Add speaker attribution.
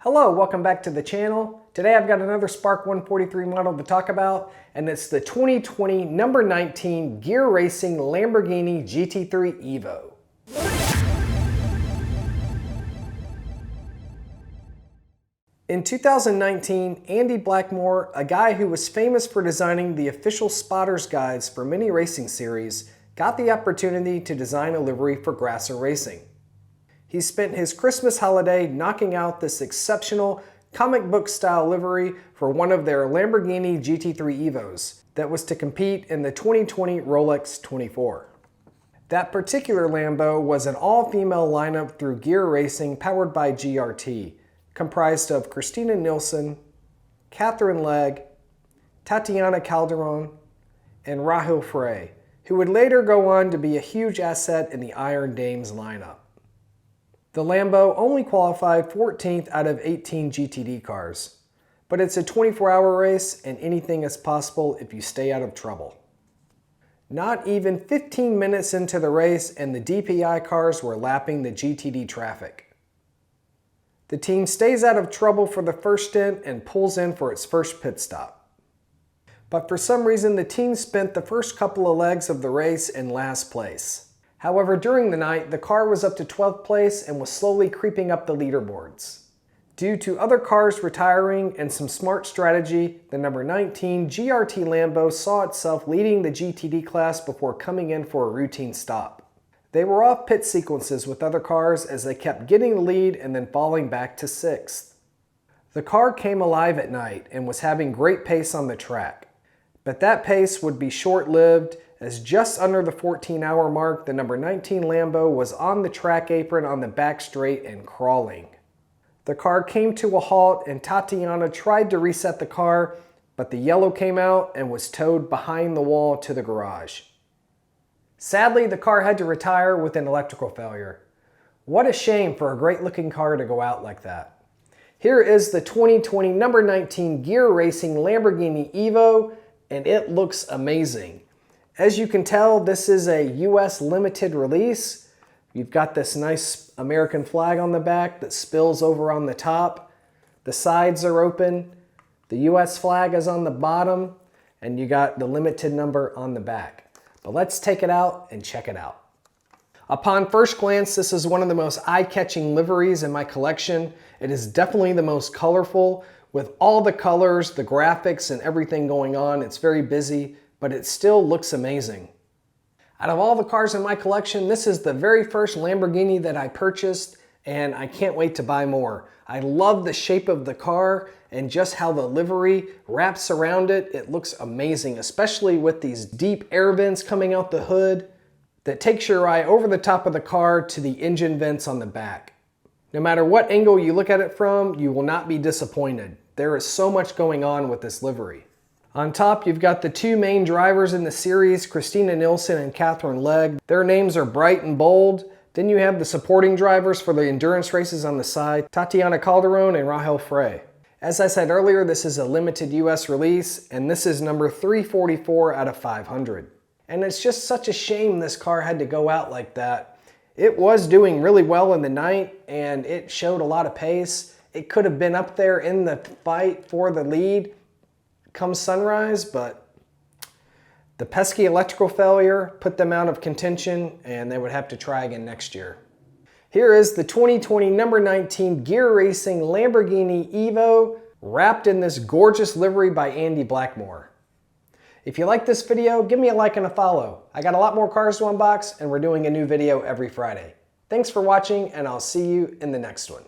Speaker 1: Hello, welcome back to the channel. Today I've got another Spark 143 model to talk about, and it's the 2020 number 19 gear racing Lamborghini GT3 Evo. In 2019, Andy Blackmore, a guy who was famous for designing the official spotter's guides for many racing series, got the opportunity to design a livery for Grasser Racing. He spent his Christmas holiday knocking out this exceptional comic book style livery for one of their Lamborghini GT3 Evos that was to compete in the 2020 Rolex 24. That particular Lambo was an all-female lineup through Gear Racing powered by GRT, comprised of Christina Nilsson, Catherine Legg, Tatiana Calderon, and Rahul Frey, who would later go on to be a huge asset in the Iron Dames lineup. The Lambo only qualified 14th out of 18 GTD cars, but it's a 24-hour race and anything is possible if you stay out of trouble. Not even 15 minutes into the race and the DPI cars were lapping the GTD traffic. The team stays out of trouble for the first stint and pulls in for its first pit stop. But for some reason, the team spent the first couple of legs of the race in last place. However, during the night, the car was up to 12th place and was slowly creeping up the leaderboards. Due to other cars retiring and some smart strategy, the number 19 GRT Lambo saw itself leading the GTD class before coming in for a routine stop. They were off pit sequences with other cars as they kept getting the lead and then falling back to 6th. The car came alive at night and was having great pace on the track. But that pace would be short-lived, as just under the 14-hour mark, the number 19 Lambo was on the track apron on the back straight and crawling. The car came to a halt and Tatiana tried to reset the car, but the yellow came out and was towed behind the wall to the garage. Sadly, the car had to retire with an electrical failure. What a shame for a great-looking car to go out like that. Here is the 2020 number 19 Gear Racing Lamborghini Evo, and it looks amazing. As you can tell, this is a US limited release. You've got this nice American flag on the back that spills over on the top. The sides are open. The US flag is on the bottom, and you got the limited number on the back. But let's take it out and check it out. Upon first glance, this is one of the most eye-catching liveries in my collection. It is definitely the most colorful, with all the colors, the graphics, and everything going on. It's very busy, but it still looks amazing. Out of all the cars in my collection, this is the very first Lamborghini that I purchased, and I can't wait to buy more. I love the shape of the car and just how the livery wraps around it. It looks amazing, especially with these deep air vents coming out the hood that takes your eye over the top of the car to the engine vents on the back. No matter what angle you look at it from, you will not be disappointed. There is so much going on with this livery. On top, you've got the two main drivers in the series, Christina Nilsson and Catherine Legg. Their names are bright and bold. Then you have the supporting drivers for the endurance races on the side, Tatiana Calderon and Rahul Frey. As I said earlier, this is a limited US release, and this is number 344 out of 500. And it's just such a shame this car had to go out like that. It was doing really well in the night, and it showed a lot of pace. It could have been up there in the fight for the lead come sunrise, but the pesky electrical failure put them out of contention and they would have to try again next year. Here is the 2020 number 19 Gear Racing Lamborghini Evo, wrapped in this gorgeous livery by Andy Blackmore. If you like this video, give me a like and a follow. I got a lot more cars to unbox and we're doing a new video every Friday. Thanks for watching, and I'll see you in the next one.